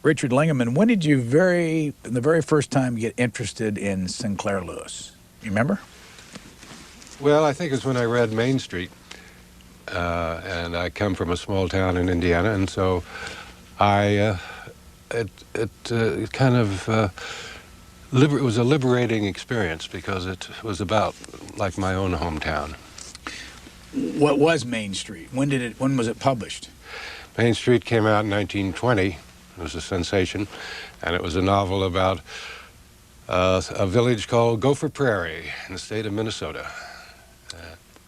Richard Lingaman, when did you the very first time get interested in Sinclair Lewis? You remember? Well, I think it's when I read Main Street, and I come from a small town in Indiana, and so it kind of it was a liberating experience because it was about like my own hometown. What was Main Street? When was it published? Main Street came out in 1920. It was a sensation, and it was a novel about a village called Gopher Prairie in the state of Minnesota.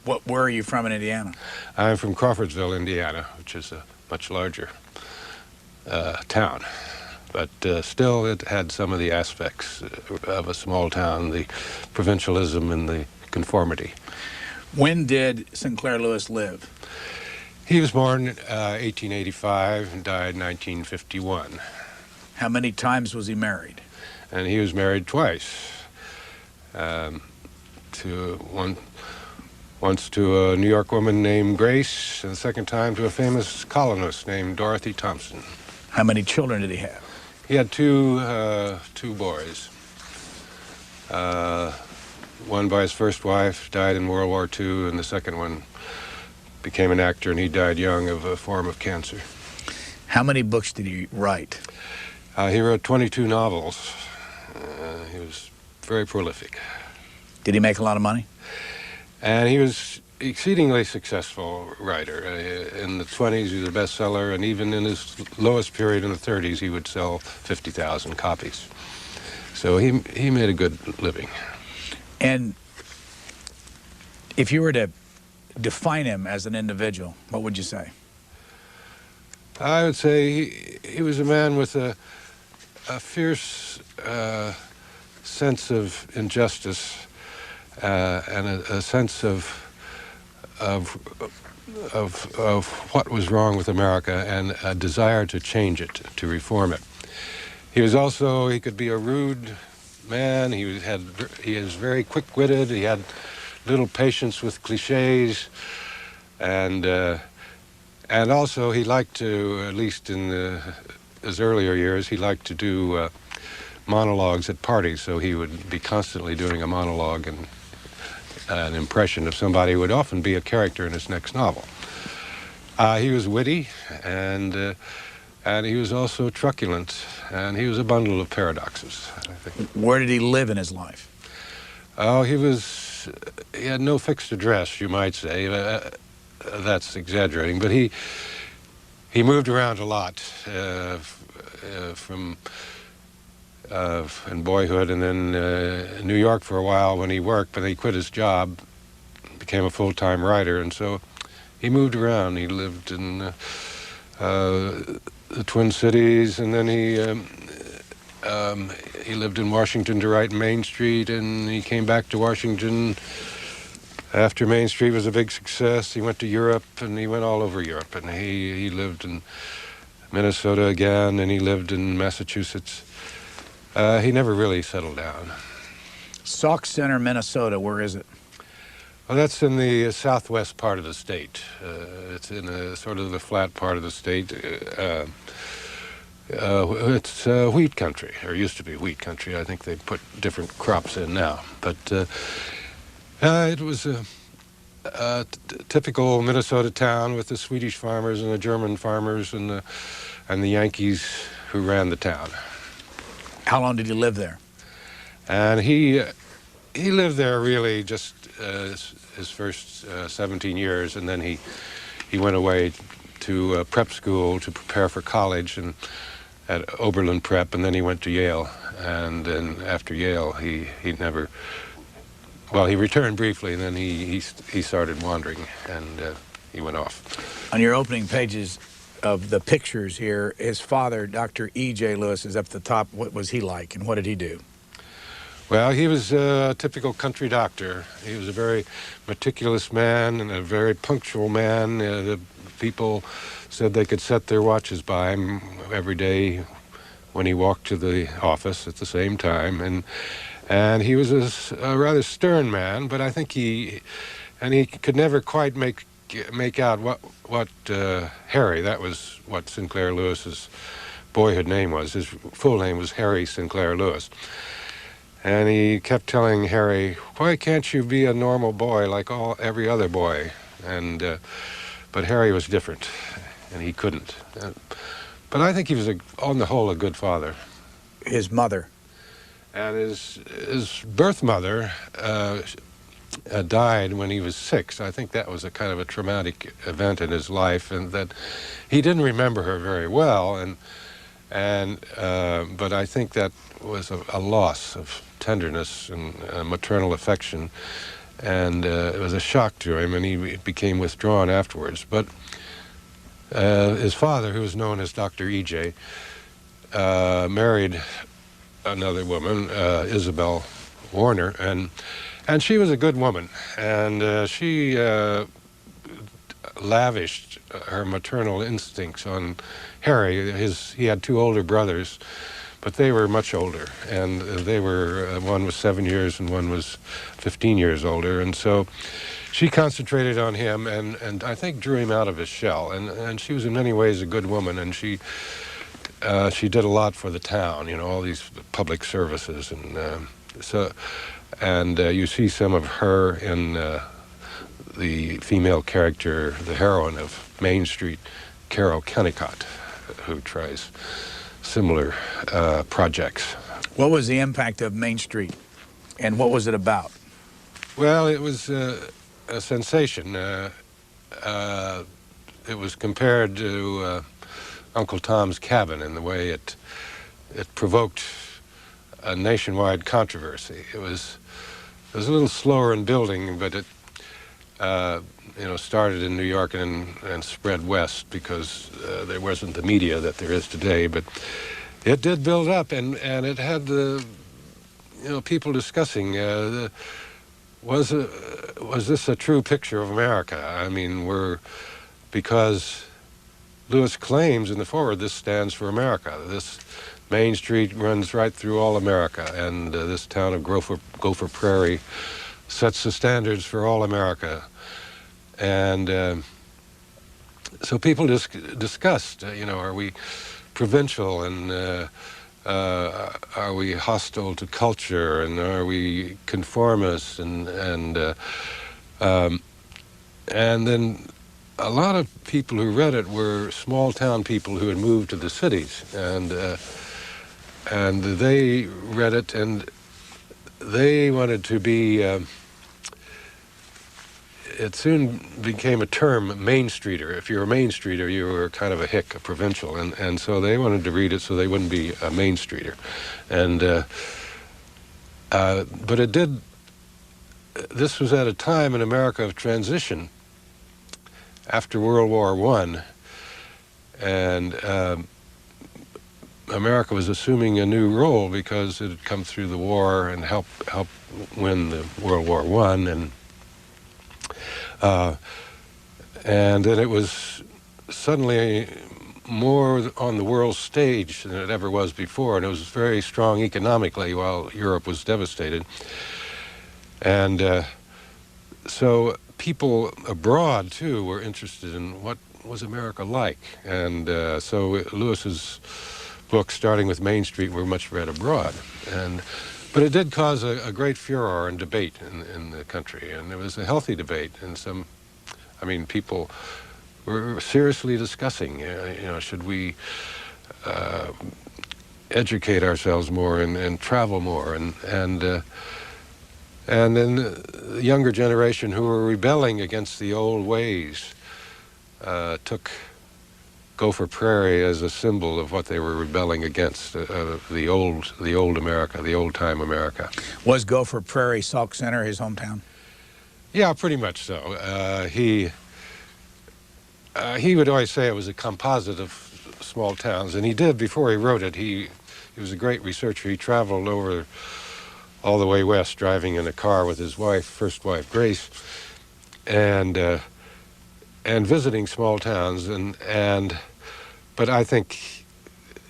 Where are you from in Indiana? I'm from Crawfordsville, Indiana, which is a much larger town. But still, it had some of the aspects of a small town, the provincialism and the conformity. When did Sinclair Lewis live? He was born 1885 and died 1951. How many times was he married? And he was married twice. Once to a New York woman named Grace, and the second time to a famous colonist named Dorothy Thompson. How many children did he have? He had two boys. One by his first wife, died in World War II, and the second one became an actor, and he died young of a form of cancer. How many books did he write? He wrote 22 novels. He was very prolific. Did he make a lot of money? And he was exceedingly successful writer. In the 20s, he was a bestseller, and even in his lowest period in the 30s, he would sell 50,000 copies. So he made a good living. And if you were to define him as an individual, what would you say? I would say he was a man with a fierce sense of injustice and a sense of what was wrong with America and a desire to change it, to reform it. He could be a rude man. He was very quick-witted. He had little patience with cliches, and also he liked to, at least in his earlier years, he liked to do monologues at parties. So he would be constantly doing a monologue and an impression of somebody who would often be a character in his next novel. He was witty, and he was also truculent, and he was a bundle of paradoxes, I think. Where did he live in his life? Oh, he had no fixed address, you might say. That's exaggerating, but he moved around a lot from in boyhood, and then in New York for a while when he worked, but he quit his job, became a full-time writer, and so he moved around. He lived in the Twin Cities, and then he lived in Washington to write Main Street, and he came back to Washington after Main Street was a big success. He went to Europe, and he went all over Europe, and he lived in Minnesota again, and he lived in Massachusetts. He never really settled down. Sauk Center, Minnesota, where is it? Well, that's in the southwest part of the state. It's in sort of the flat part of the state. It's wheat country, or used to be wheat country. I think they put different crops in now. But it was a typical Minnesota town with the Swedish farmers and the German farmers and the Yankees who ran the town. How long did he live there? And he lived there really just his first 17 years, and then he went away to prep school to prepare for college and at Oberlin Prep, and then he went to Yale. And then after Yale, he returned briefly, and then he started wandering, and he went off. On your opening pages of the pictures here, his father, Dr. E.J. Lewis, is up at the top. What was he like, and what did he do? Well, he was a typical country doctor. He was a very meticulous man and a very punctual man. The people said they could set their watches by him every day when he walked to the office at the same time. And he was a rather stern man, but I think he could never quite make out what Harry, that was what Sinclair Lewis's boyhood name was. His full name was Harry Sinclair Lewis. And he kept telling Harry, "Why can't you be a normal boy like every other boy?" And but Harry was different, and he couldn't. But I think he was, on the whole, a good father. His mother. And his birth mother died when he was 6. I think that was a kind of a traumatic event in his life, and that he didn't remember her very well. But I think that was a loss of tenderness and maternal affection, and it was a shock to him, and he became withdrawn afterwards. But his father, who was known as Dr. E.J., married another woman, Isabel Warner, and she was a good woman, and she lavished her maternal instincts on Harry. He had 2 older brothers, but they were much older, and they were one was 7 years and one was 15 years older, and so she concentrated on him, and I think drew him out of his shell, and she was in many ways a good woman, and she did a lot for the town, all these public services, and you see some of her in the female character, the heroine of Main Street, Carol Kennicott, who tries similar projects. What was the impact of Main Street, and what was it about? Well, it was a sensation. It was compared to Uncle Tom's Cabin in the way it provoked a nationwide controversy. It was a little slower in building, but it started in New York and spread west because there wasn't the media that there is today. But it did build up, and it had people discussing was this a true picture of America? I mean, because Lewis claims in the foreword, this stands for America. This Main Street runs right through all America, and this town of Gopher Prairie sets the standards for all America. And so people discussed, are we provincial, and are we hostile to culture, and are we conformist, and then a lot of people who read it were small-town people who had moved to the cities, and they read it, and they wanted to be. It soon became a term, Main Streeter. If you're a Main Streeter, you were kind of a hick, a provincial, and so they wanted to read it so they wouldn't be a Main Streeter, but it did. This was at a time in America of transition. After World War I, and America was assuming a new role because it had come through the war and helped win the World War I, and then it was suddenly more on the world stage than it ever was before, and it was very strong economically while Europe was devastated, and so people abroad, too, were interested in what was America like. And so Lewis's books, starting with Main Street, were much read abroad. But it did cause a great furor and debate in the country. And it was a healthy debate. And people were seriously discussing, should we educate ourselves more and travel more? And then the younger generation who were rebelling against the old ways took Gopher Prairie as a symbol of what they were rebelling against, the old America, the old-time America. Was Gopher Prairie, Sauk Center, his hometown? Yeah, pretty much so. He would always say it was a composite of small towns, and he did before he wrote it. He was a great researcher. He traveled over all the way west, driving in a car with his first wife, Grace, and visiting small towns. But I think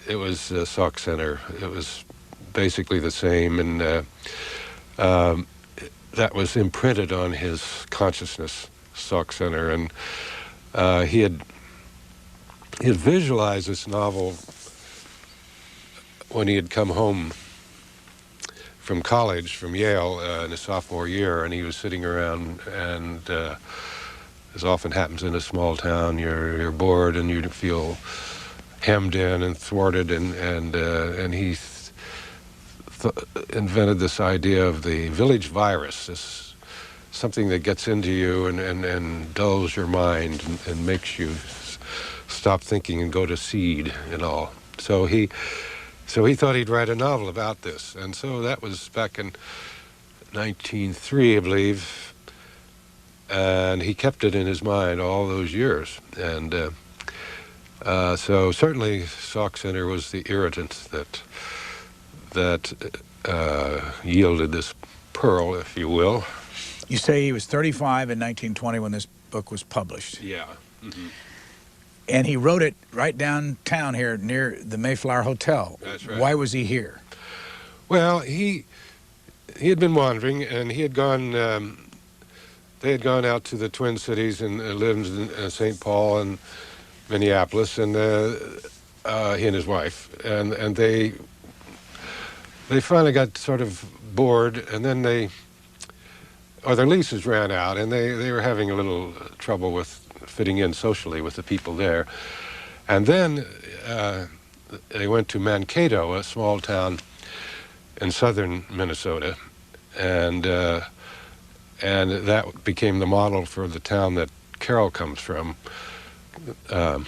it was Sauk Center. It was basically the same, and that was imprinted on his consciousness, Sauk Center, and he had visualized this novel when he had come home from college, from Yale, in his sophomore year, and he was sitting around, and as often happens in a small town, you're bored and you feel hemmed in and thwarted, and he invented this idea of the village virus, this something that gets into you and dulls your mind and makes you stop thinking and go to seed and all. So he thought he'd write a novel about this, and so that was back in 1903, I believe, and he kept it in his mind all those years. And so certainly Sauk Center was the irritant that yielded this pearl, if you will. You say he was 35 in 1920 when this book was published. Yeah. Mm-hmm. And he wrote it right downtown here near the Mayflower Hotel. That's right. Why was he here? Well, he had been wandering, and he had gone. They had gone out to the Twin Cities and lived in St. Paul and Minneapolis, and he and his wife, and they finally got sort of bored, and then their leases ran out, and they were having a little trouble with fitting in socially with the people there. And then they went to Mankato, a small town in southern Minnesota, and that became the model for the town that Carol comes from. And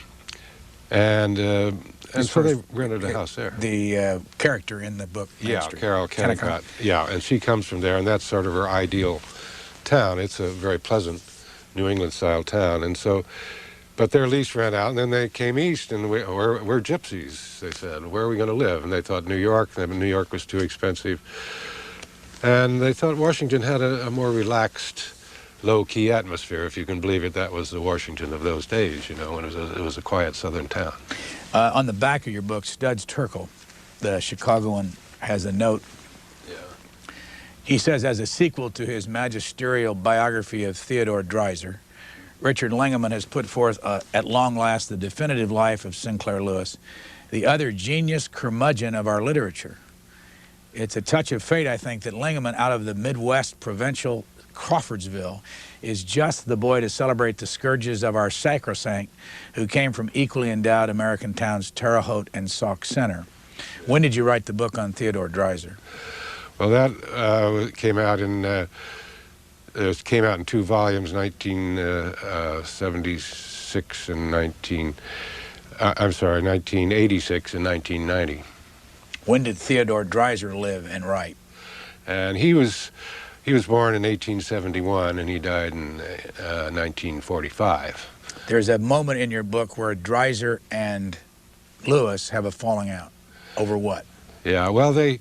so they rented a house there. The character in the book. Yeah, Carol Kennicott. Yeah, and she comes from there, and that's sort of her ideal town. It's a very pleasant New England-style town, and so, but their lease ran out, and then they came east, and we're gypsies, they said. Where are we going to live? And they thought New York. New York was too expensive, and they thought Washington had a more relaxed, low-key atmosphere, if you can believe it. That was the Washington of those days, you know, when it was a quiet southern town. On the back of your book, Studs Terkel, the Chicagoan, has a note. Yeah. He says, as a sequel to his magisterial biography of Theodore Dreiser, Richard Lingaman has put forth, at long last, the definitive life of Sinclair Lewis, the other genius curmudgeon of our literature. It's a touch of fate, I think, that Lingaman, out of the Midwest provincial Crawfordsville, is just the boy to celebrate the scourges of our sacrosanct who came from equally endowed American towns Terre Haute and Sauk Center. When did you write the book on Theodore Dreiser? Well, that came out in two volumes, 1976 and 1986 and 1990. When did Theodore Dreiser live and write? And he was born in 1871, and he died in 1945. There's a moment in your book where Dreiser and Lewis have a falling out. Over what? Yeah, well, they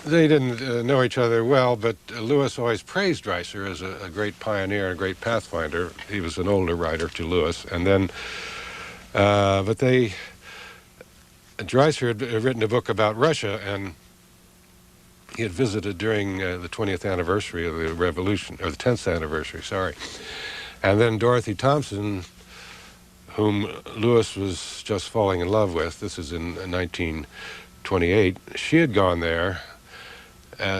didn't know each other well, but Lewis always praised Dreiser as a great pioneer, a great pathfinder. He was an older writer to Lewis, and then, Dreiser had written a book about Russia, and he had visited during the 20th anniversary of the revolution, or the 10th anniversary, sorry. And then Dorothy Thompson, whom Lewis was just falling in love with, this is in 1928, she had gone there.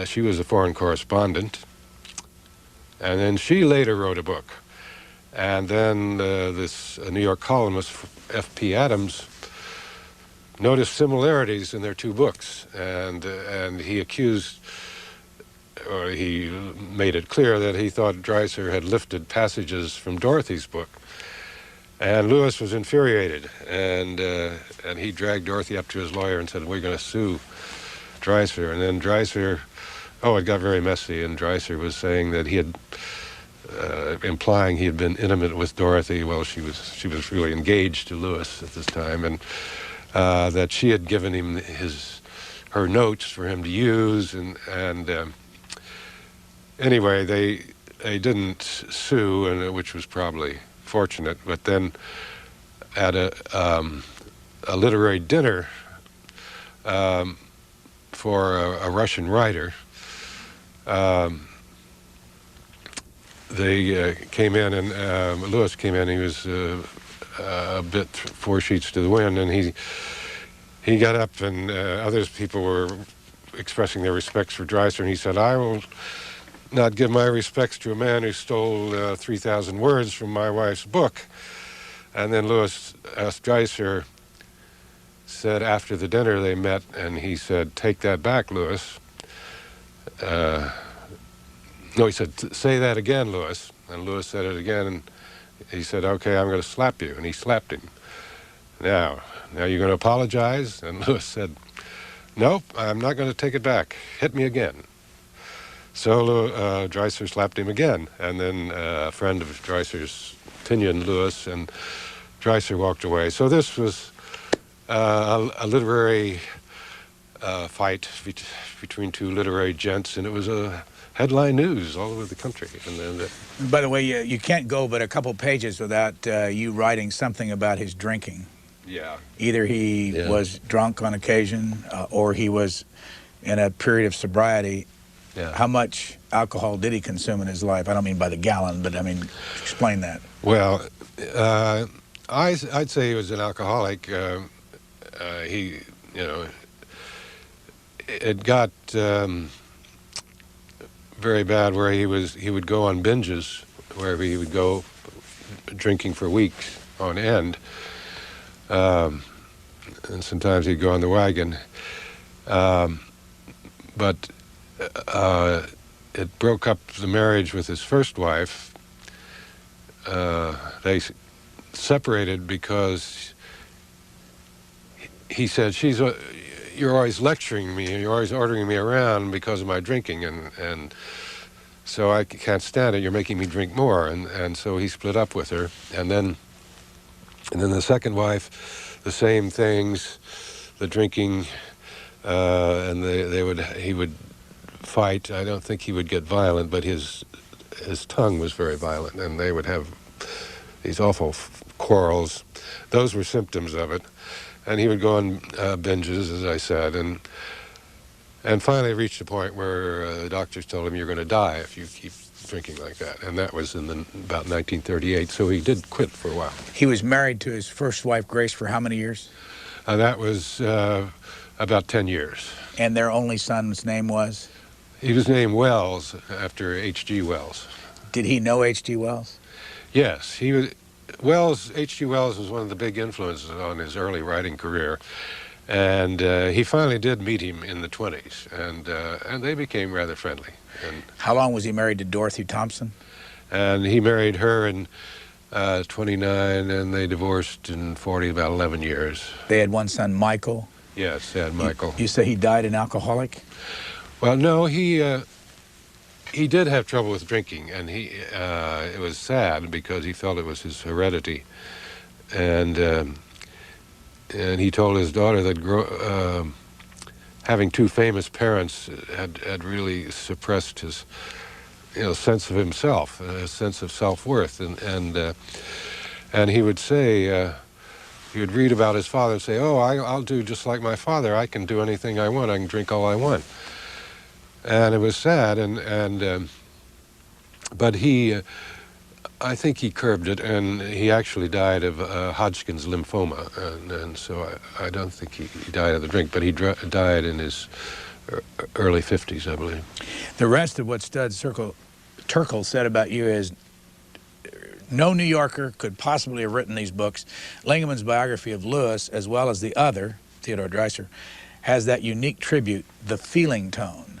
She was a foreign correspondent. And then she later wrote a book. And then this New York columnist, F.P. Adams, noticed similarities in their two books, and he accused, or he made it clear that he thought Dreiser had lifted passages from Dorothy's book, and Lewis was infuriated, and he dragged Dorothy up to his lawyer and said, "We're going to sue Dreiser." And then Dreiser, it got very messy, and Dreiser was saying that he had, implying he had been intimate with Dorothy. Well, she was really engaged to Lewis at this time, and that she had given him her notes for him to use, and anyway, they didn't sue, and which was probably fortunate. But then at a literary dinner for a Russian writer, they came in, and Lewis came in. He was a bit four sheets to the wind, and he got up, and other people were expressing their respects for Dreiser, and he said, "I will not give my respects to a man who stole 3,000 words from my wife's book." And then Lewis S. Dreiser said after the dinner they met, and he said, "Take that back, Lewis." No, he said, "Say that again, Lewis." And Lewis said it again, and he said, "Okay, I'm going to slap you." And he slapped him. Now you're going to apologize? And Lewis said, "Nope, I'm not going to take it back. Hit me again." So Dreiser slapped him again, and then a friend of Dreiser's pinioned Lewis, and Dreiser walked away. So this was a literary fight between two literary gents, and it was a headline news all over the country. And then, by the way, you can't go but a couple pages without you writing something about his drinking. yeah. Either he was drunk on occasion, or he was in a period of sobriety. Yeah. How much alcohol did he consume in his life? I don't mean by the gallon, but I mean, explain that. Well, I'd say he was an alcoholic. He, it got very bad where he would go on binges, where he would go drinking for weeks on end, and sometimes he'd go on the wagon. But it broke up the marriage with his first wife. They separated because he said, "You're always lecturing me, you're always ordering me around because of my drinking, and so I can't stand it. You're making me drink more." And so he split up with her. And then the second wife, the same things, the drinking, and he would fight. I don't think he would get violent, but his tongue was very violent, and they would have these awful quarrels. Those were symptoms of it. And he would go on binges, as I said, and finally reached a point where the doctors told him, "You're going to die if you keep drinking like that." And that was in about 1938, so he did quit for a while. He was married to his first wife, Grace, for how many years? That was about 10 years. And their only son's name was? He was named Wells, after H.G. Wells. Did he know H.G. Wells? Yes, H.G. Wells was one of the big influences on his early writing career, and he finally did meet him in the 20s, and they became rather friendly. And how long was he married to Dorothy Thompson? And he married her in 29, and they divorced in 40, about 11 years. They had one son, Michael? Yes, they had Michael. You say he died an alcoholic? Well, no, he did have trouble with drinking, and it was sad because he felt it was his heredity, and he told his daughter that having two famous parents had really suppressed his sense of himself, a sense of self-worth, and he would say. He would read about his father and say, "Oh, I'll do just like my father. I can do anything I want. I can drink all I want." And it was sad, but I think he curbed it, and he actually died of Hodgkin's lymphoma, and so I don't think he died of the drink, but he died in his early 50s, I believe. The rest of what Stud Terkel said about you is, no New Yorker could possibly have written these books. Lingaman's biography of Lewis, as well as the other, Theodore Dreiser, has that unique tribute, the feeling tone.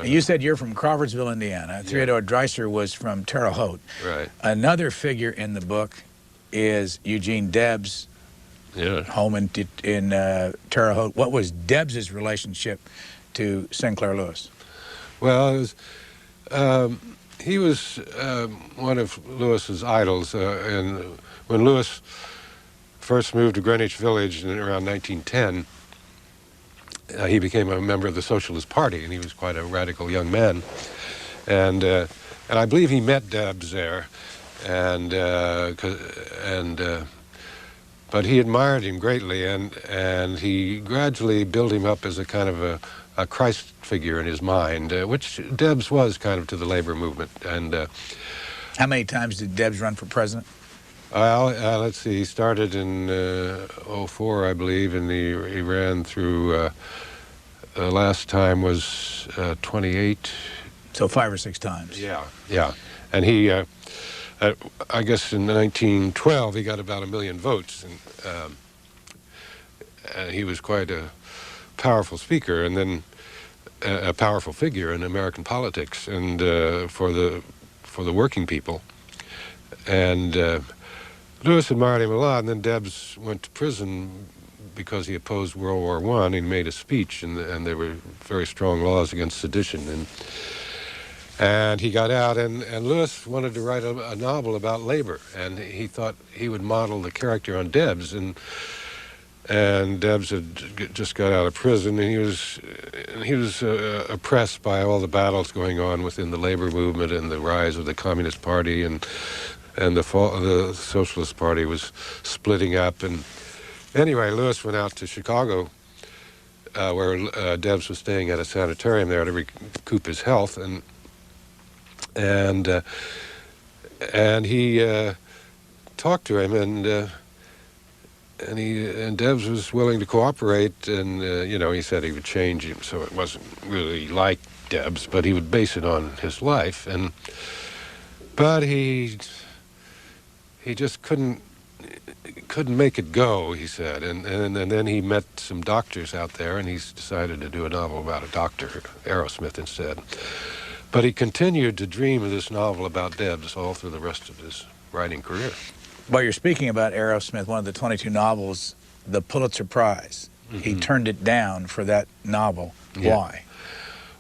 You said you're from Crawfordsville, Indiana. Yeah. Theodore Dreiser was from Terre Haute. Right. Another figure in the book is Eugene Debs, home in Terre Haute. What was Debs's relationship to Sinclair Lewis? Well, he was one of Lewis's idols, and when Lewis first moved to Greenwich Village in around 1910, he became a member of the Socialist Party, and he was quite a radical young man. And I believe he met Debs there, but he admired him greatly, and he gradually built him up as a kind of a Christ figure in his mind, which Debs was kind of to the labor movement. And how many times did Debs run for president? Well, let's see. He started in '04, I believe, and he ran through. The last time was 28. So 5 or 6 times. Yeah, yeah. And he, I guess in 1912, he got about 1 million votes, and he was quite a powerful speaker, and then a powerful figure in American politics, and for the working people. And Lewis admired him a lot, and then Debs went to prison because he opposed World War I. He made a speech, and there were very strong laws against sedition, and he got out, and Lewis wanted to write a novel about labor, and he thought he would model the character on Debs, and Debs had just got out of prison, and he was oppressed by all the battles going on within the labor movement and the rise of the Communist Party, and the Socialist Party was splitting up. And anyway, Lewis went out to Chicago, where Debs was staying at a sanitarium there to recoup his health, and he talked to him, and Debs was willing to cooperate, and he said he would change him so it wasn't really like Debs, but he would base it on his life, but he just couldn't make it go, he said, and then he met some doctors out there, and he's decided to do a novel about a doctor, Aerosmith, instead. But he continued to dream of this novel about Debs all through the rest of his writing career. While you're speaking about Aerosmith, one of the 22 novels, the Pulitzer Prize, he turned it down for that novel. Yeah. Why?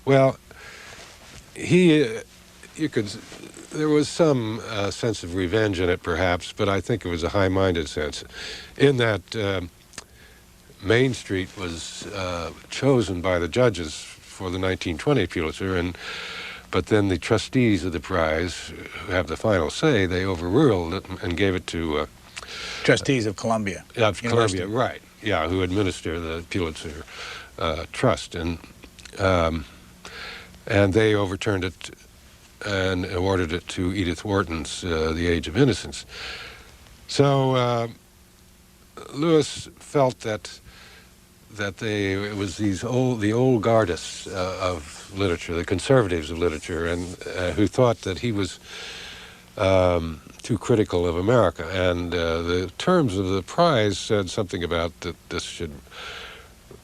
Well, there was some sense of revenge in it, perhaps, but I think it was a high-minded sense, in that Main Street was chosen by the judges for the 1920 Pulitzer, but then the trustees of the prize, who have the final say, they overruled it and gave it to... trustees of Columbia. Columbia, right, yeah, who administer the Pulitzer Trust. And they overturned it and awarded it to Edith Wharton's The Age of Innocence. So Lewis felt that it was the old guardists of literature, the conservatives of literature, and who thought that he was too critical of America. And the terms of the prize said something about that this should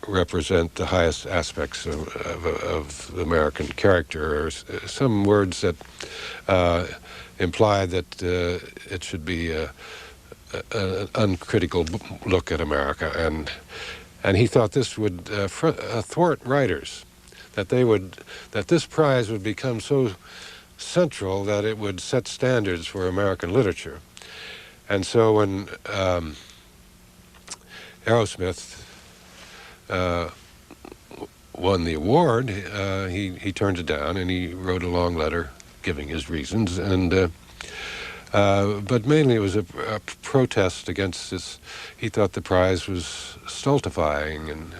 represent the highest aspects of American character, or some words that imply that it should be an uncritical look at America, and he thought this would thwart writers, that this prize would become so central that it would set standards for American literature. And so when Aerosmith won the award, he turned it down, and he wrote a long letter giving his reasons, but mainly it was a protest against this. He thought the prize was stultifying, and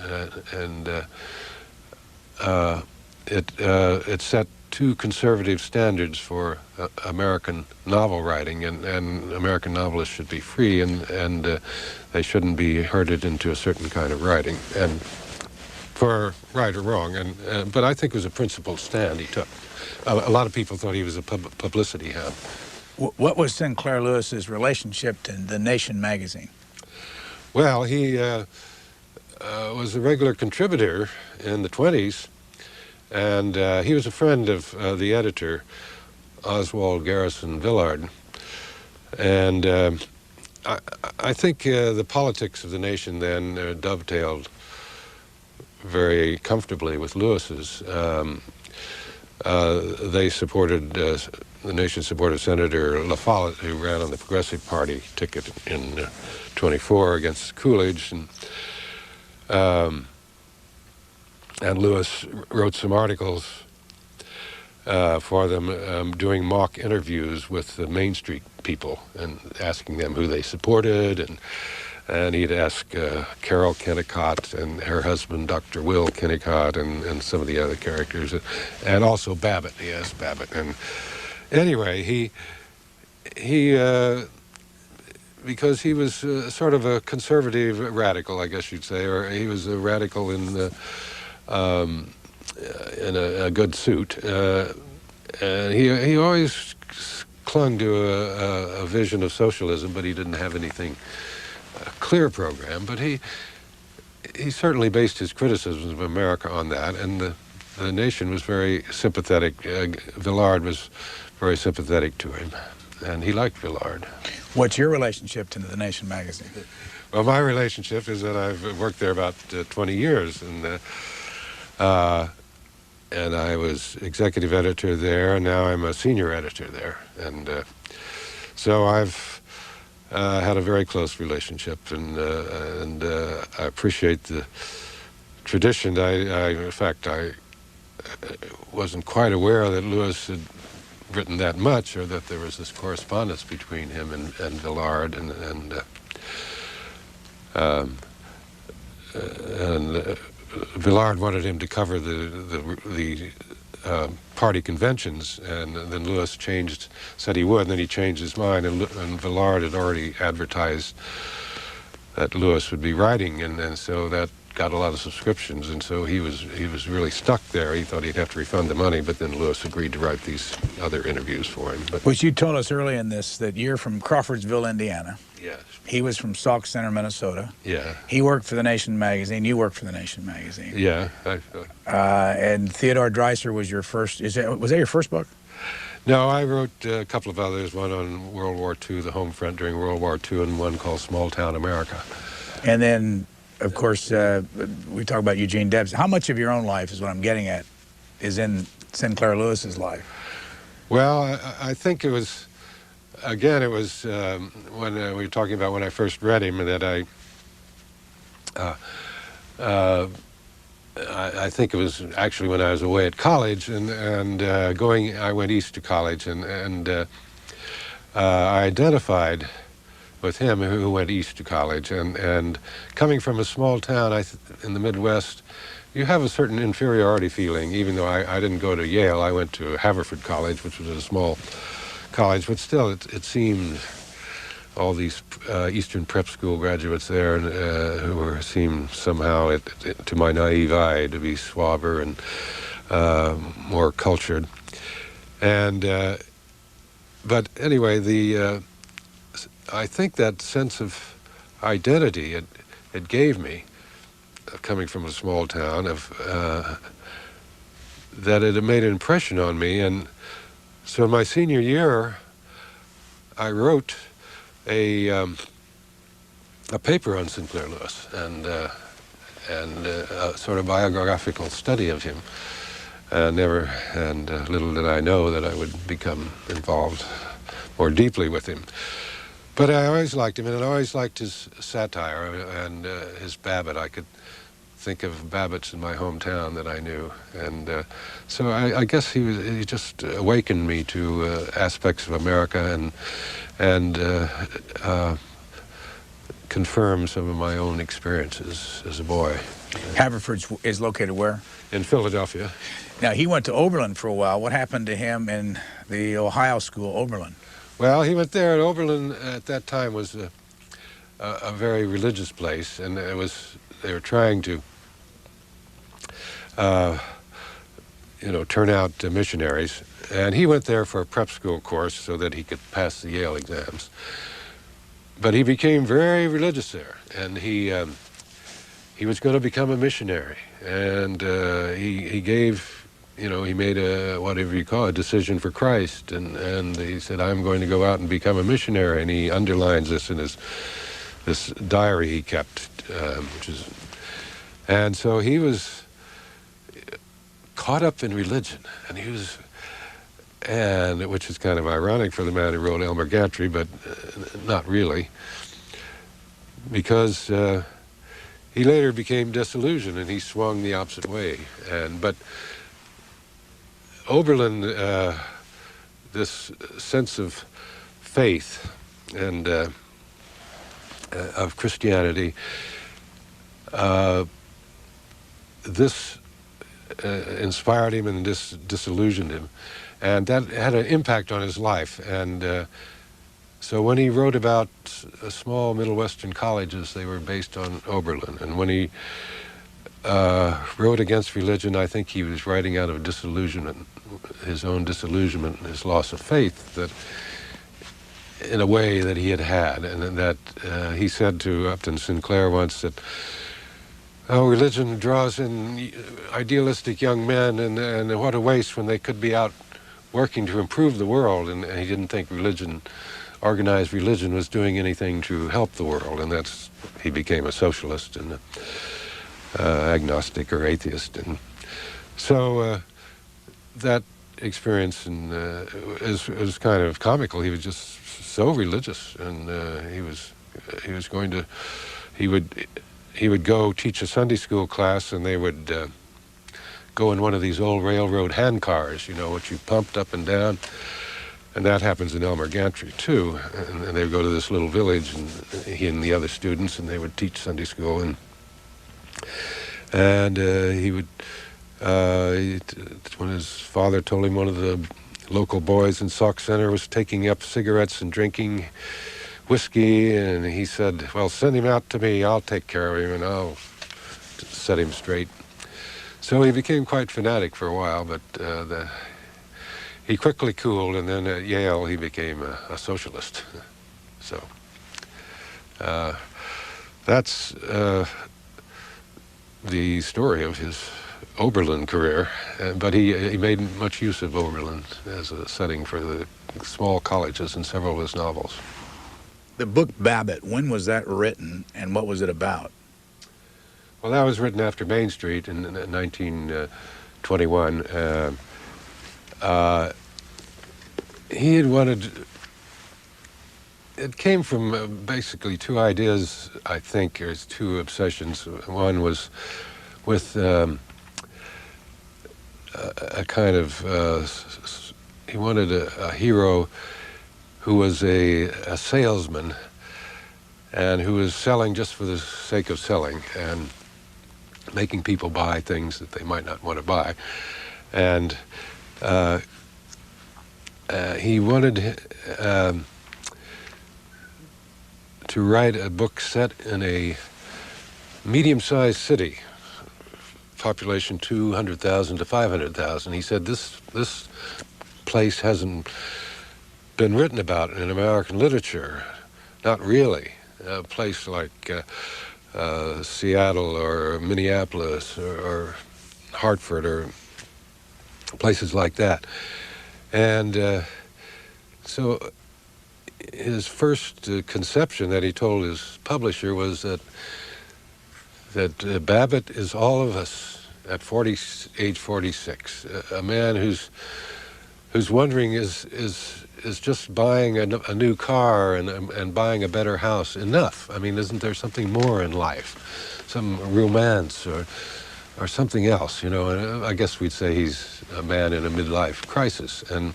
it set too conservative standards for American novel writing, and American novelists should be free, and they shouldn't be herded into a certain kind of writing, and for right or wrong. But I think it was a principled stand he took. A lot of people thought he was a publicity hound. What was Sinclair Lewis's relationship to The Nation magazine? Well, he was a regular contributor in the 20s, and he was a friend of the editor, Oswald Garrison Villard. And I think the politics of The Nation then dovetailed very comfortably with Lewis's. They supported, The Nation supported Senator La Follette, who ran on the Progressive Party ticket in 24 against Coolidge, and Lewis wrote some articles for them, doing mock interviews with the Main Street people and asking them who they supported, and he'd ask Carol Kennicott and her husband, Dr. Will Kennicott, and some of the other characters, and also Babbitt. He asked Babbitt. And anyway, he because he was sort of a conservative radical, I guess you'd say, or he was a radical in a good suit. And he always clung to a vision of socialism, but he didn't have anything clear program. But he certainly based his criticisms of America on that, and the nation was very sympathetic. Villard was very sympathetic to him, and he liked Villard. What's your relationship to the Nation magazine? Well, my relationship is that I've worked there about 20 years, and I was executive editor there, and now I'm a senior editor there. And so I've had a very close relationship, and I appreciate the tradition. In fact, I wasn't quite aware that Lewis had written that much, or that there was this correspondence between him and Villard, and Villard wanted him to cover the party conventions, and then Lewis said he would, and then he changed his mind, and Villard had already advertised that Lewis would be writing, and so that got a lot of subscriptions, and so he was really stuck there. He thought he'd have to refund the money, but then Lewis agreed to write these other interviews for him. Which you told us early in this that you're from Crawfordsville, Indiana. Yes. He was from Sauk Center, Minnesota. Yeah. He worked for the Nation magazine. You worked for the Nation magazine. Yeah. And Theodore Dreiser was your first. Was that your first book? No, I wrote a couple of others. One on World War II, the home front during World War II, and one called Small Town America. And then, of course, we talk about Eugene Debs. How much of your own life, is what I'm getting at, is in Sinclair Lewis's life? Well, I think it was, again, it was when we were talking about when I first read him, that I think it was actually when I was away at college, and I went east to college, and I identified with him, who went east to college, and coming from a small town in the Midwest, you have a certain inferiority feeling. Even though I didn't go to Yale, I went to Haverford College, which was a small college, but still it seemed all these Eastern prep school graduates there who seemed somehow, to my naive eye, to be suaver and more cultured. And but anyway, I think that sense of identity it gave me, coming from a small town, that it had made an impression on me. And so my senior year, I wrote a paper on Sinclair Lewis, and a sort of biographical study of him. Little did I know that I would become involved more deeply with him. But I always liked him, and I always liked his satire and his Babbitt. I could think of Babbitts in my hometown that I knew, and so I guess he just awakened me to aspects of America and confirmed some of my own experiences as a boy. Haverford is located where? In Philadelphia. Now, he went to Oberlin for a while. What happened to him in the Ohio school, Oberlin? Well, he went there, and Oberlin at that time was a very religious place, and they were trying to, turn out missionaries. And he went there for a prep school course so that he could pass the Yale exams. But he became very religious there, and he was going to become a missionary, and he gave. He made a decision for Christ, and he said, I'm going to go out and become a missionary, and he underlines this in this diary he kept, and so he was caught up in religion, which is kind of ironic for the man who wrote Elmer Gantry, but not really, because he later became disillusioned, and he swung the opposite way, but Oberlin, this sense of faith and of Christianity, this inspired him and disillusioned him, and that had an impact on his life. And So when he wrote about small Middle Western colleges, they were based on Oberlin. And when he wrote against religion, I think he was writing out of disillusionment, his own disillusionment and his loss of faith, that in a way that he had. And that he said to Upton Sinclair once that, oh, religion draws in idealistic young men, and what a waste when they could be out working to improve the world. And he didn't think organized religion was doing anything to help the world. And he became a socialist and agnostic or atheist. And so that experience is kind of comical. He was just so religious, and he would go teach a Sunday school class, and they would go in one of these old railroad handcars, which you pumped up and down. And that happens in Elmer Gantry, too. And they would go to this little village, and he and the other students, and they would teach Sunday school. And he would, when his father told him one of the local boys in Sauk Center was taking up cigarettes and drinking whiskey, and he said, well, send him out to me. I'll take care of him, and I'll set him straight. So he became quite fanatic for a while, but he quickly cooled, and then at Yale he became a socialist. So that's the story of his Oberlin career, but he made much use of Oberlin as a setting for the small colleges in several of his novels. The book Babbitt, when was that written, and what was it about? Well, that was written after Main Street in 1921. He had wanted... It came from basically two ideas, I think, or two obsessions. One was with a kind of... he wanted a hero who was a salesman and who was selling just for the sake of selling and making people buy things that they might not want to buy. And he wanted to write a book set in a medium-sized city, population 200,000 to 500,000. He said this place hasn't been written about in American literature, not really. A place like Seattle or Minneapolis or Hartford or places like that. And so his first conception that he told his publisher was that Babbitt is all of us at age 46. A man who's wondering is just buying a new car and buying a better house enough? I mean, isn't there something more in life, some romance or something else? And I guess we'd say he's a man in a midlife crisis. And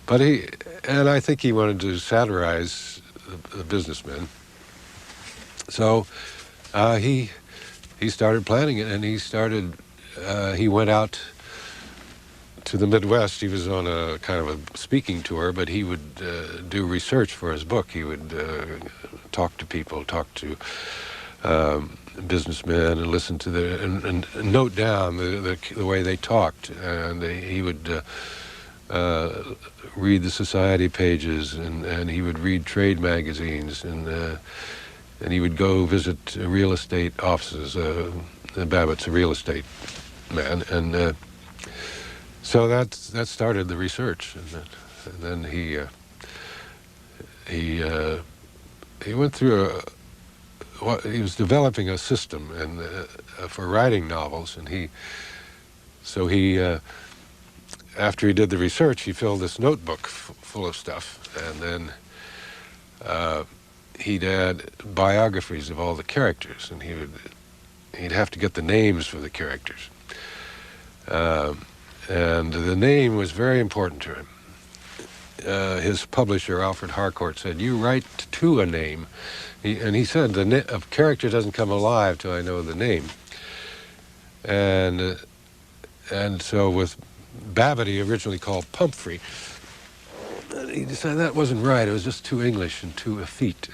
but I think he wanted to satirize the businessmen. So he started planning it, and he went out to the Midwest. He was on a kind of a speaking tour, but he would do research for his book. He would talk to people, talk to businessmen, and listen to and note down the way they talked. And he would read the society pages, and he would read trade magazines, and he would go visit real estate offices. Babbitt's a real estate man, and so that started the research, and then he went through he was developing a system for writing novels, and after he did the research, he filled this notebook full of stuff, and then he'd add biographies of all the characters, and he'd have to get the names for the characters. And the name was very important to him. His publisher, Alfred Harcourt, said, "You write to a name." He said, a character doesn't come alive till I know the name. And so with Babbitt, he originally called Pumphrey. he decided that wasn't right. It was just too English and too effete.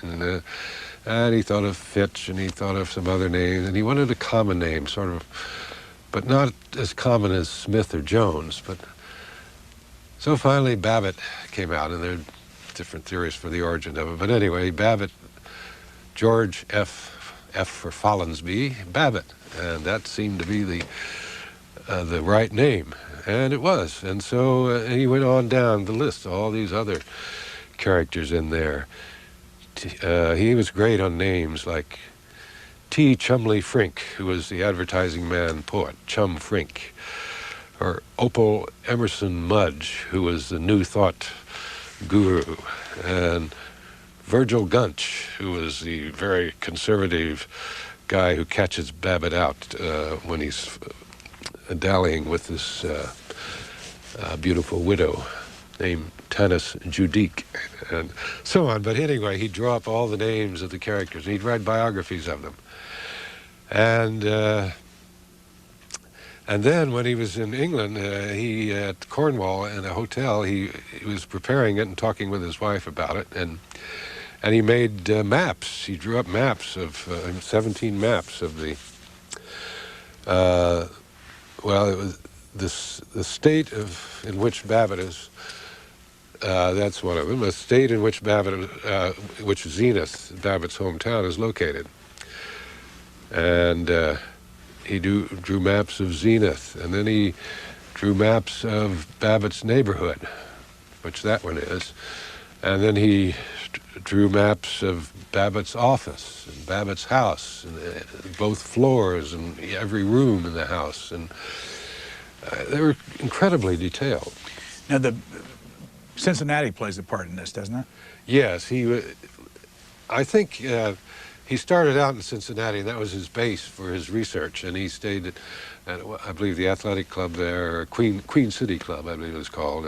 And he thought of Fitch, and he thought of some other names, and he wanted a common name, sort of, but not as common as Smith or Jones. But so finally, Babbitt came out, and there are different theories for the origin of it. But anyway, Babbitt, George F for Follinsby, Babbitt, and that seemed to be the right name, and it was. And so he went on down the list, all these other characters in there. He was great on names like T. Chumley Frink, who was the advertising man poet, Chum Frink, or Opal Emerson Mudge, who was the New Thought guru, and Virgil Gunch, who was the very conservative guy who catches Babbitt out when he's dallying with this beautiful widow named Tanis Judique, and so on. But anyway, he'd draw up all the names of the characters, and he'd write biographies of them. And then when he was in England, he at Cornwall in a hotel, he was preparing it and talking with his wife about it, and he made maps. He drew up maps of 17 maps of the well, it was the state in which Babbitt is. That's one of them. The state in which which Zenith, Babbitt's hometown, is located. And he drew maps of Zenith, and then he drew maps of Babbitt's neighborhood, which that one is. And then he drew maps of Babbitt's office and Babbitt's house, and both floors and every room in the house. And they were incredibly detailed. Now, Cincinnati plays a part in this, doesn't it? Yes, I think he started out in Cincinnati. That was his base for his research, and he stayed at I believe, the athletic club there, or Queen City Club, I believe it was called,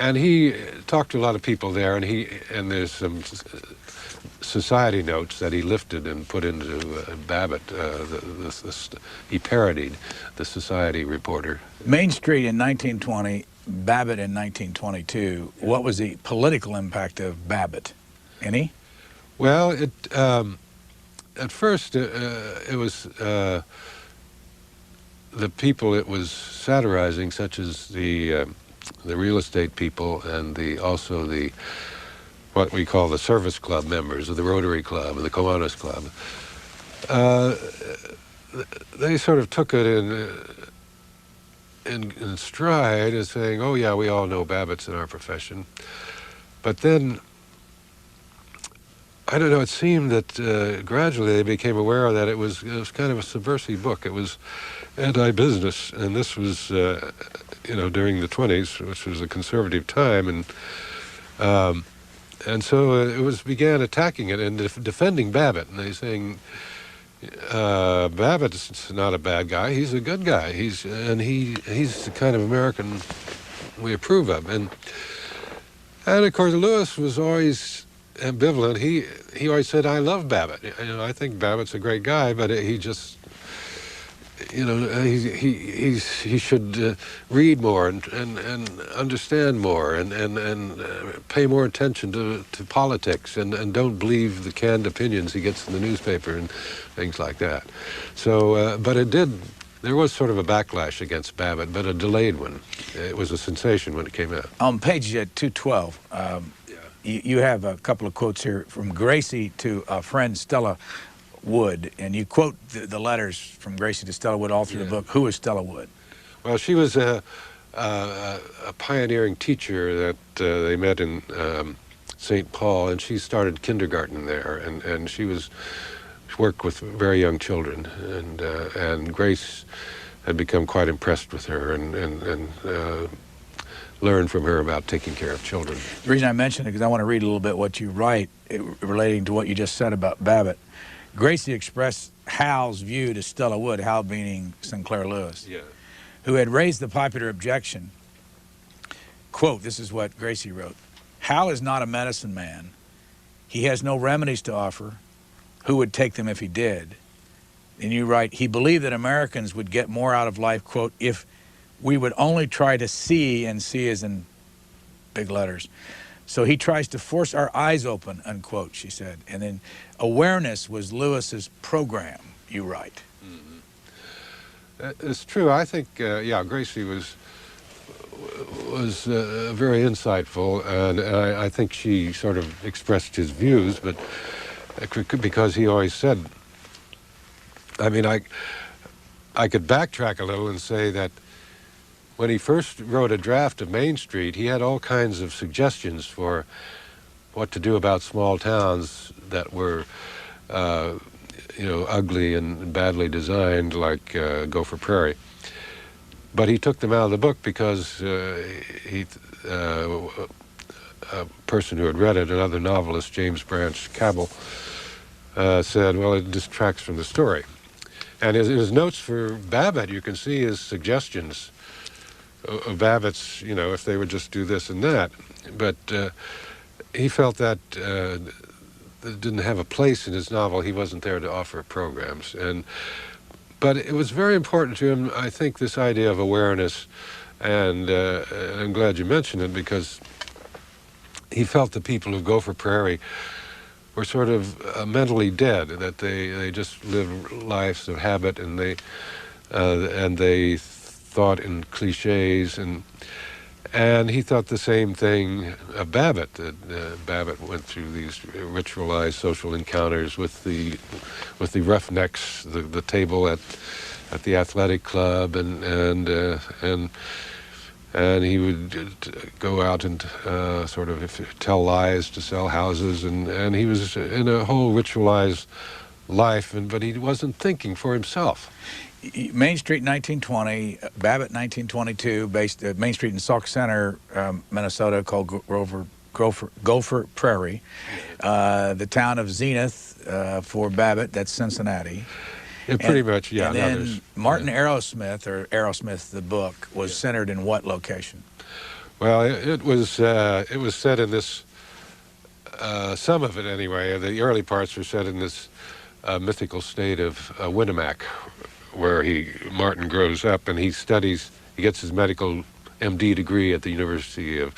and he talked to a lot of people there, and there's some society notes that he lifted and put into Babbitt. He parodied the Society reporter. Main Street in 1920, Babbitt in 1922. What was the political impact of Babbitt? Any? Well, at first it was the people it was satirizing, such as the real estate people, and also the what we call the service club members of the Rotary Club and the Kiwanis Club. They sort of took it in stride as saying, "Oh yeah, we all know Babbitt's in our profession," but then I don't know. It seemed that gradually they became aware that it was kind of a subversive book. It was anti-business, and this was during the 20s, which was a conservative time, and so it began attacking it and defending Babbitt, and they saying Babbitt's not a bad guy. He's a good guy. He's the kind of American we approve of, and of course Lewis was always ambivalent. He always said, "I love Babbitt. I think Babbitt's a great guy, but he just, he should read more and understand more and pay more attention to politics and don't believe the canned opinions he gets in the newspaper and things like that." So, but there was sort of a backlash against Babbitt, but a delayed one. It was a sensation when it came out. On page 212, you have a couple of quotes here from Gracie to a friend, Stella Wood, and you quote the letters from Gracie to Stella Wood all through the book. Who is Stella Wood? Well, she was a pioneering teacher that they met in St. Paul, and she started kindergarten there, and she worked with very young children, and Grace had become quite impressed with her and learned from her about taking care of children. The reason I mention it is because I want to read a little bit what you write relating to what you just said about Babbitt. Gracie expressed Hal's view to Stella Wood, Hal meaning Sinclair Lewis, who had raised the popular objection. Quote, this is what Gracie wrote: "Hal is not a medicine man. He has no remedies to offer. Who would take them if he did?" And you write, "He believed that Americans would get more out of life, quote, if we would only try to see," and see as in big letters. So he tries to force our eyes open, unquote, she said. And then awareness was Lewis's program, you write. It's true. I think, yeah, Gracie was very insightful, and I think she sort of expressed his views, but because he always said, I mean, I could backtrack a little and say that when he first wrote a draft of Main Street, he had all kinds of suggestions for what to do about small towns that were, ugly and badly designed, like Gopher Prairie. But he took them out of the book because a person who had read it, another novelist, James Branch Cabell, said, well, it distracts from the story. And his notes for Babbitt, you can see his suggestions of Babbitt's, if they would just do this and that. But he felt that it didn't have a place in his novel. He wasn't there to offer programs. But it was very important to him, I think, this idea of awareness. And I'm glad you mentioned it, because he felt the people of Gopher Prairie were sort of mentally dead, that they just lived lives of habit, and they thought in cliches, and he thought the same thing of Babbitt, that Babbitt went through these ritualized social encounters with the roughnecks, the table at the athletic club, and he would go out and sort of tell lies to sell houses, and he was in a whole ritualized life, but he wasn't thinking for himself. Main Street 1920, Babbitt 1922, based at Main Street in Sauk Center, Minnesota, called Gopher Prairie. The town of Zenith for Babbitt, that's Cincinnati. Yeah, pretty much, yeah. And then Martin Aerosmith, the book, was centered in what location? Well, it was set in this, some of it anyway, the early parts were set in this mythical state of Winnemac, where Martin grows up, and he gets his medical MD degree at the University of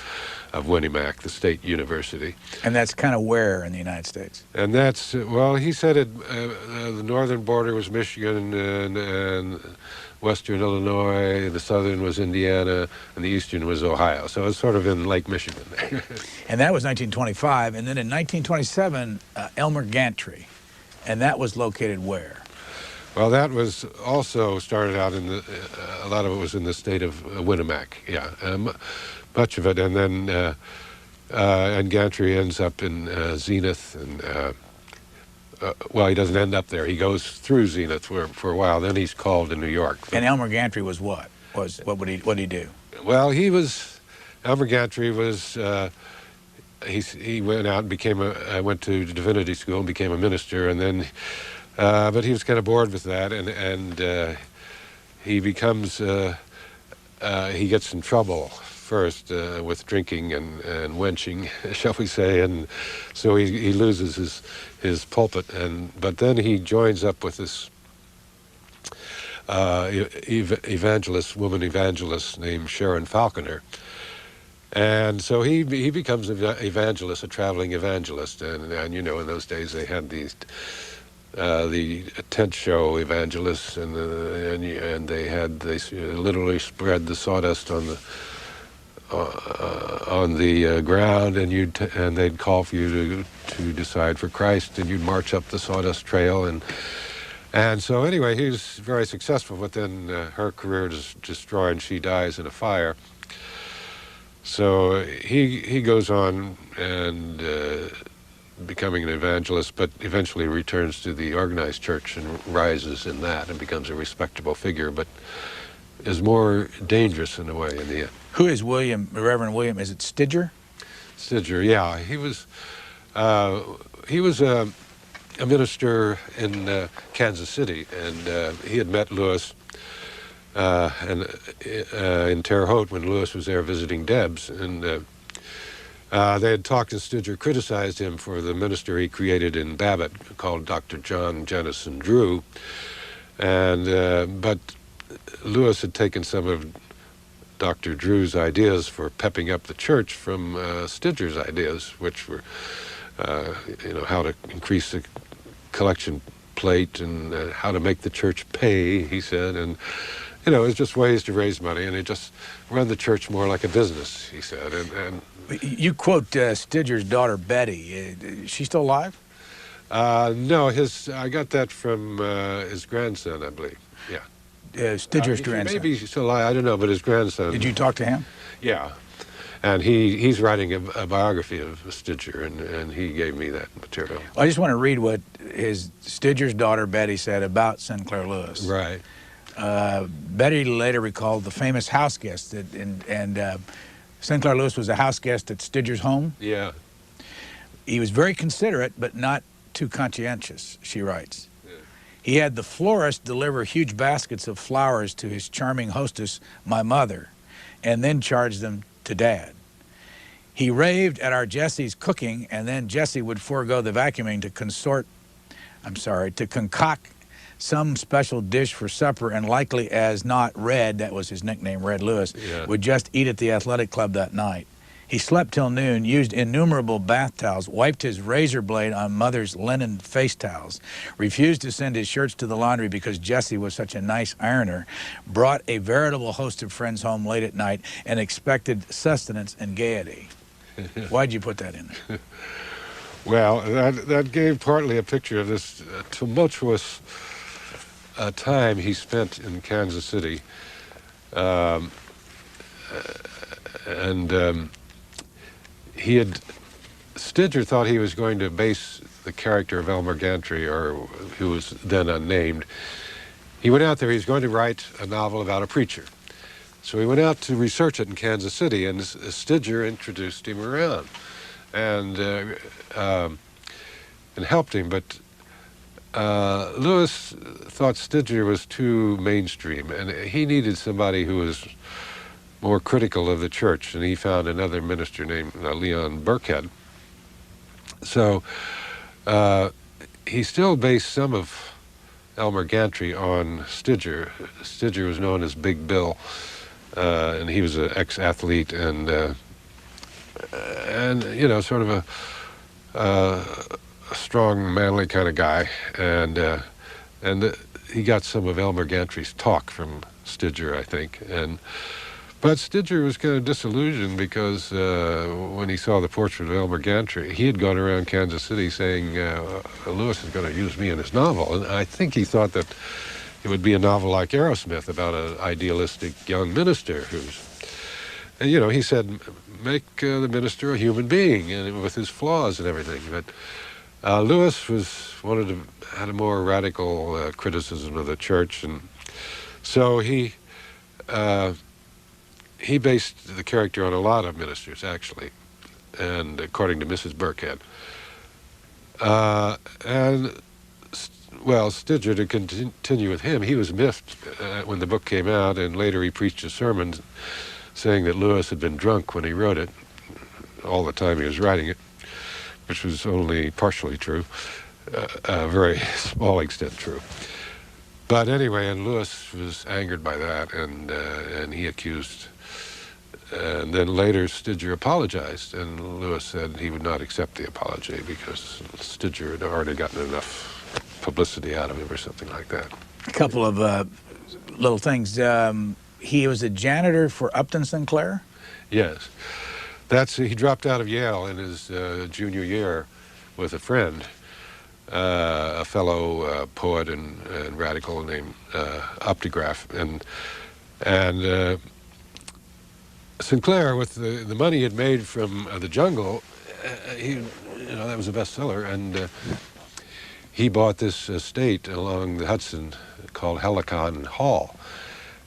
Winnemac, the state university. And that's kind of where in the United States? And that's, well, he said the northern border was Michigan and western Illinois, the southern was Indiana, and the eastern was Ohio. So it's sort of in Lake Michigan. And that was 1925. And then in 1927, Elmer Gantry. And that was located where? Well, that was also started out a lot of it was in the state of Winnemac, yeah, much of it, and then and Gantry ends up in Zenith, and well, he doesn't end up there. He goes through Zenith for a while. Then he's called to New York. And Elmer Gantry was what? What did he do? Well, Elmer Gantry was. He went out and went to divinity school and became a minister, and then. But he was kind of bored with that, and he becomes, he gets in trouble first with drinking and wenching, shall we say, and so he loses his pulpit, but then he joins up with this woman evangelist named Sharon Falconer. And so he becomes an evangelist, a traveling evangelist, and in those days they had these the tent show evangelists, and they literally spread the sawdust on the ground, and they'd call for you to decide for Christ, and you'd march up the sawdust trail, and so anyway, he was very successful, but then her career is destroyed, and she dies in a fire. So he goes on and becoming an evangelist, but eventually returns to the organized church and rises in that and becomes a respectable figure, but is more dangerous in a way in the end. Who is Reverend William? Is it Stidger? Stidger, yeah. He was a minister in Kansas City, and he had met Lewis in Terre Haute when Lewis was there visiting Debs, and they had talked, and Stidger criticized him for the minister he created in Babbitt called Dr. John Jennison Drew, but Lewis had taken some of Dr. Drew's ideas for pepping up the church from Stidger's ideas, which were, how to increase the collection plate and how to make the church pay, he said. And, it's just ways to raise money, and it just run the church more like a business, he said. And You quote Stidger's daughter, Betty. Is she still alive? No, I got that from his grandson, I believe. Yeah. Stidger's grandson. Maybe he's still alive, I don't know, but his grandson. Did you talk to him? Yeah. And he's writing a biography of Stidger, and he gave me that material. I just want to read what Stidger's daughter, Betty, said about Sinclair Lewis. Right. Betty later recalled the famous house guest, Sinclair Lewis was a house guest at Stidger's home. Yeah. He was very considerate, but not too conscientious, she writes. Yeah. He had the florist deliver huge baskets of flowers to his charming hostess, my mother, and then charge them to Dad. He raved at our Jessie's cooking, and then Jessie would forego the vacuuming to concoct some special dish for supper, and likely as not Red, that was his nickname, Red Lewis, would just eat at the athletic club that night. He slept till noon, used innumerable bath towels, wiped his razor blade on Mother's linen face towels, refused to send his shirts to the laundry because Jessie was such a nice ironer, brought a veritable host of friends home late at night, and expected sustenance and gaiety. Why'd you put that in there? Well, that gave partly a picture of this tumultuous time he spent in Kansas City. Stidger thought he was going to base the character of Elmer Gantry, who was then unnamed. He went out there, he was going to write a novel about a preacher. So he went out to research it in Kansas City, and Stidger introduced him around and helped him. But Lewis thought Stidger was too mainstream, and he needed somebody who was more critical of the church, and he found another minister named Leon Burkhead. So he still based some of Elmer Gantry on Stidger. Stidger was known as Big Bill, and he was an ex-athlete and sort of a strong, manly kind of guy, and he got some of Elmer Gantry's talk from Stidger, I think. But Stidger was kind of disillusioned because when he saw the portrait of Elmer Gantry, he had gone around Kansas City saying, Lewis is going to use me in his novel. And I think he thought that it would be a novel like Aerosmith about an idealistic young minister he said, make the minister a human being and with his flaws and everything. But Lewis had a more radical criticism of the church, and so he based the character on a lot of ministers, actually, and according to Mrs. Burkhead. Stidger, to continue with him, he was miffed when the book came out, and later he preached a sermon saying that Lewis had been drunk when he wrote it, all the time he was writing it, which was only partially true, a very small extent true. But anyway, and Lewis was angered by that, and he accused. And then later, Stidger apologized, and Lewis said he would not accept the apology because Stidger had already gotten enough publicity out of him or something like that. A couple of little things. He was a janitor for Upton Sinclair? Yes. He dropped out of Yale in his junior year with a friend, a fellow poet and radical named Optigraph, and Sinclair, with the money he had made from The Jungle, that was a bestseller, and he bought this estate along the Hudson called Helicon Hall,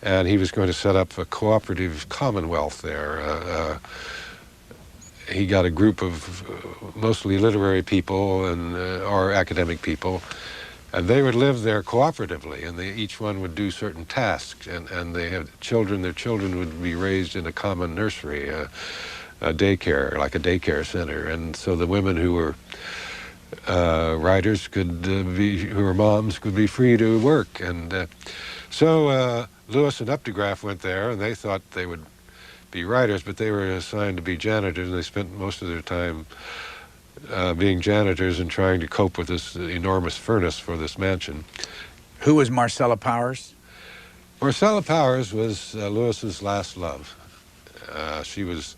and he was going to set up a cooperative commonwealth there. He got a group of mostly literary people or academic people, and they would live there cooperatively, and each one would do certain tasks, and they had children. Their children would be raised in a common nursery, a daycare, like a daycare center, and so the women who were writers who were moms could be free to work, and so Lewis and Updegraff went there, and they thought they would be writers, but they were assigned to be janitors, and they spent most of their time being janitors and trying to cope with this enormous furnace for this mansion. Who was Marcella Powers? Marcella Powers was Lewis's last love. She was,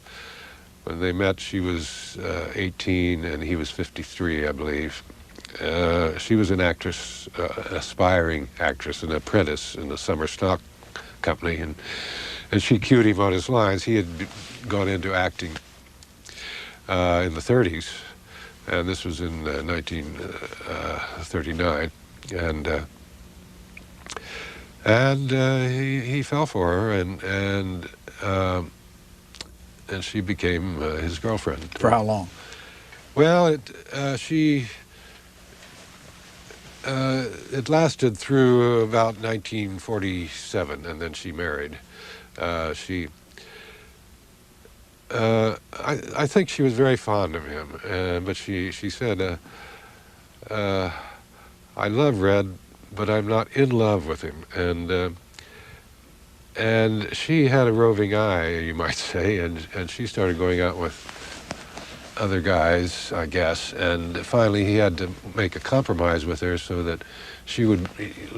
when they met, she was 18 and he was 53, I believe. She was an actress, aspiring actress, an apprentice in the summer stock company, and she cued him on his lines. He had gone into acting in the 30s, and this was in 1939, and he fell for her, and she became his girlfriend. For how long? Well, it lasted through about 1947, and then she married. I think she was very fond of him, but she said, "I love Red, but I'm not in love with him." And she had a roving eye, you might say, and she started going out with other guys, I guess, and finally he had to make a compromise with her so that she would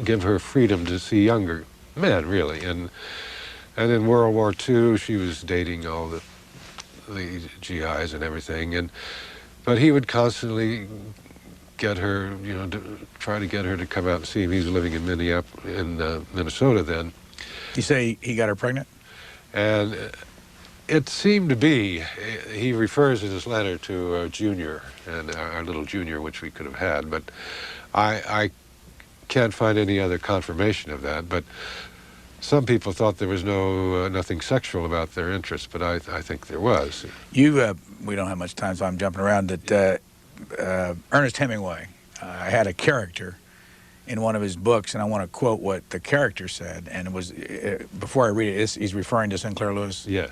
give her freedom to see younger men, really. And in World War II, she was dating all the GIs and everything, but he would constantly get her, try to get her to come out and see him. He was living in Minnesota then. You say he got her pregnant? And it seemed to be, he refers in his letter to Junior, and our little Junior, which we could have had, but I can't find any other confirmation of that. But some people thought there was nothing sexual about their interest, but I think there was. We don't have much time, so I'm jumping around. That Ernest Hemingway had a character in one of his books, and I want to quote what the character said. And it was, before I read it, he's referring to Sinclair Lewis. Yes.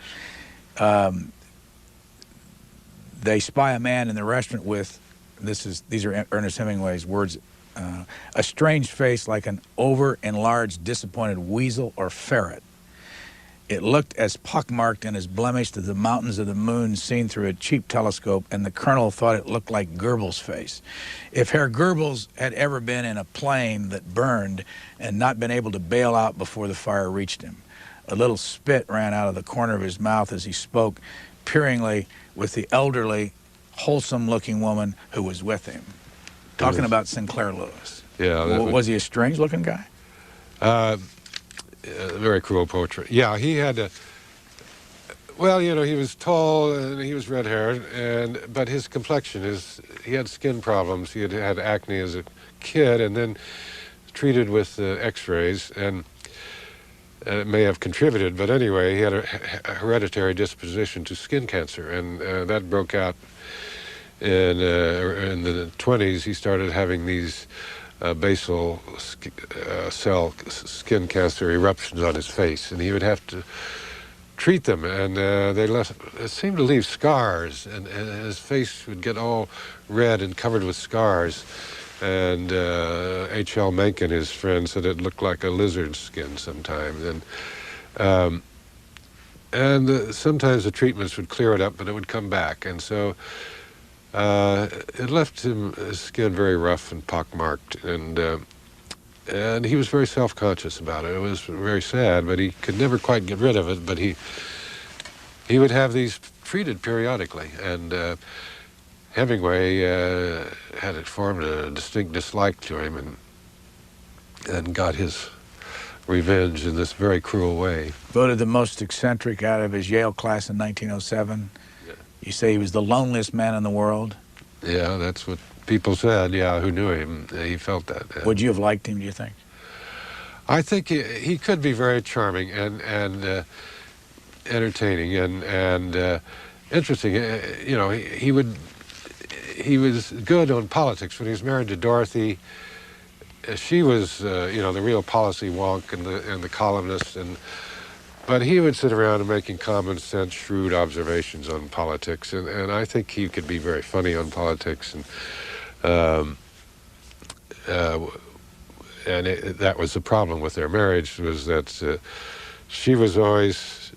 They spy a man in the restaurant with, these are Ernest Hemingway's words, a strange face like an over-enlarged, disappointed weasel or ferret. It looked as pockmarked and as blemished as the mountains of the moon seen through a cheap telescope, and the colonel thought it looked like Goebbels' face. If Herr Goebbels had ever been in a plane that burned and not been able to bail out before the fire reached him. A little spit ran out of the corner of his mouth as he spoke, peeringly with the elderly, wholesome-looking woman who was with him. Talking about Sinclair Lewis. Yeah. Was he a strange-looking guy? Very cruel portrait. Yeah, he had well, he was tall and he was red-haired, but his complexion, he had skin problems. He had had acne as a kid and then treated with x-rays, and it may have contributed, but anyway, he had a hereditary disposition to skin cancer, and that broke out in the 20s. He started having these basal cell skin cancer eruptions on his face, and he would have to treat them, and it seemed to leave scars, and his face would get all red and covered with scars. And H.L. Mencken, his friend, said it looked like a lizard skin sometimes. And sometimes the treatments would clear it up, but it would come back. And so it left his skin very rough and pockmarked. And he was very self-conscious about it. It was very sad, but he could never quite get rid of it. But he would have these treated periodically. And Hemingway had formed a distinct dislike to him, and got his revenge in this very cruel way. Voted the most eccentric out of his Yale class in 1907. Yeah. You say he was the loneliest man in the world? Yeah, that's what people said, who knew him. He felt that. Would you have liked him, do you think? I think he could be very charming and entertaining and interesting. He was good on politics. When he was married to Dorothy, she was, the real policy wonk and the columnist, but he would sit around and making common sense, shrewd observations on politics, and I think he could be very funny on politics, and that was the problem with their marriage, was that she was always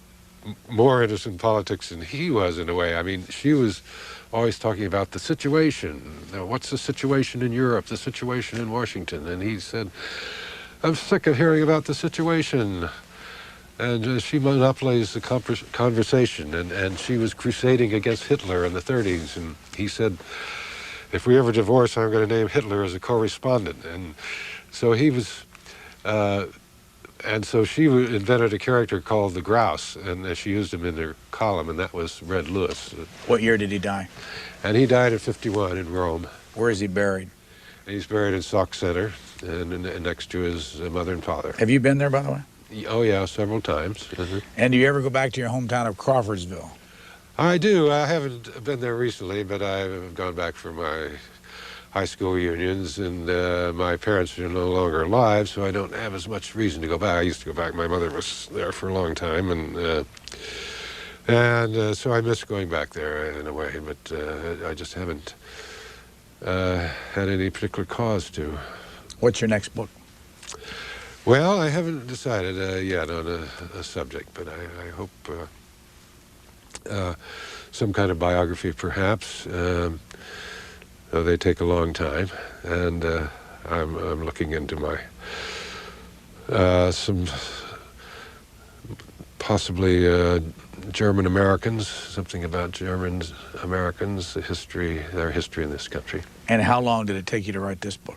more interested in politics than he was, in a way. I mean, she was always talking about the situation. You know, what's the situation in Europe, the situation in Washington? And he said, I'm sick of hearing about the situation. And she monopolized the conversation, and she was crusading against Hitler in the 30s. And he said, if we ever divorce, I'm going to name Hitler as a co-respondent. And so he was, and so she invented a character called the Grouse, and she used him in her column, and that was Red Lewis. What year did he die? And he died in '51 in Rome. Where is he buried? He's buried in Sauk Center, and next to his mother and father. Have you been there, by the way? Oh, yeah, several times. Mm-hmm. And do you ever go back to your hometown of Crawfordsville? I do. I haven't been there recently, but I've gone back for my high school reunions, and my parents are no longer alive, so I don't have as much reason to go back. I used to go back. My mother was there for a long time, and so I miss going back there in a way, but I just haven't had any particular cause to. What's your next book? Well, I haven't decided yet on a subject, but I hope some kind of biography, perhaps. They take a long time, and I'm looking into my some possibly German Americans, something about German Americans, their history in this country. And how long did it take you to write this book?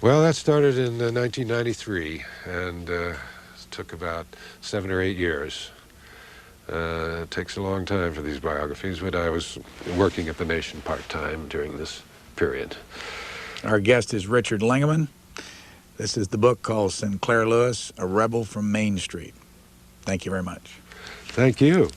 Well, that started in 1993, and it took about 7 or 8 years. It takes a long time for these biographies, but I was working at the Nation part-time during this period. Our guest is Richard Lingaman. This is the book called Sinclair Lewis, A Rebel from Main Street. Thank you very much. Thank you.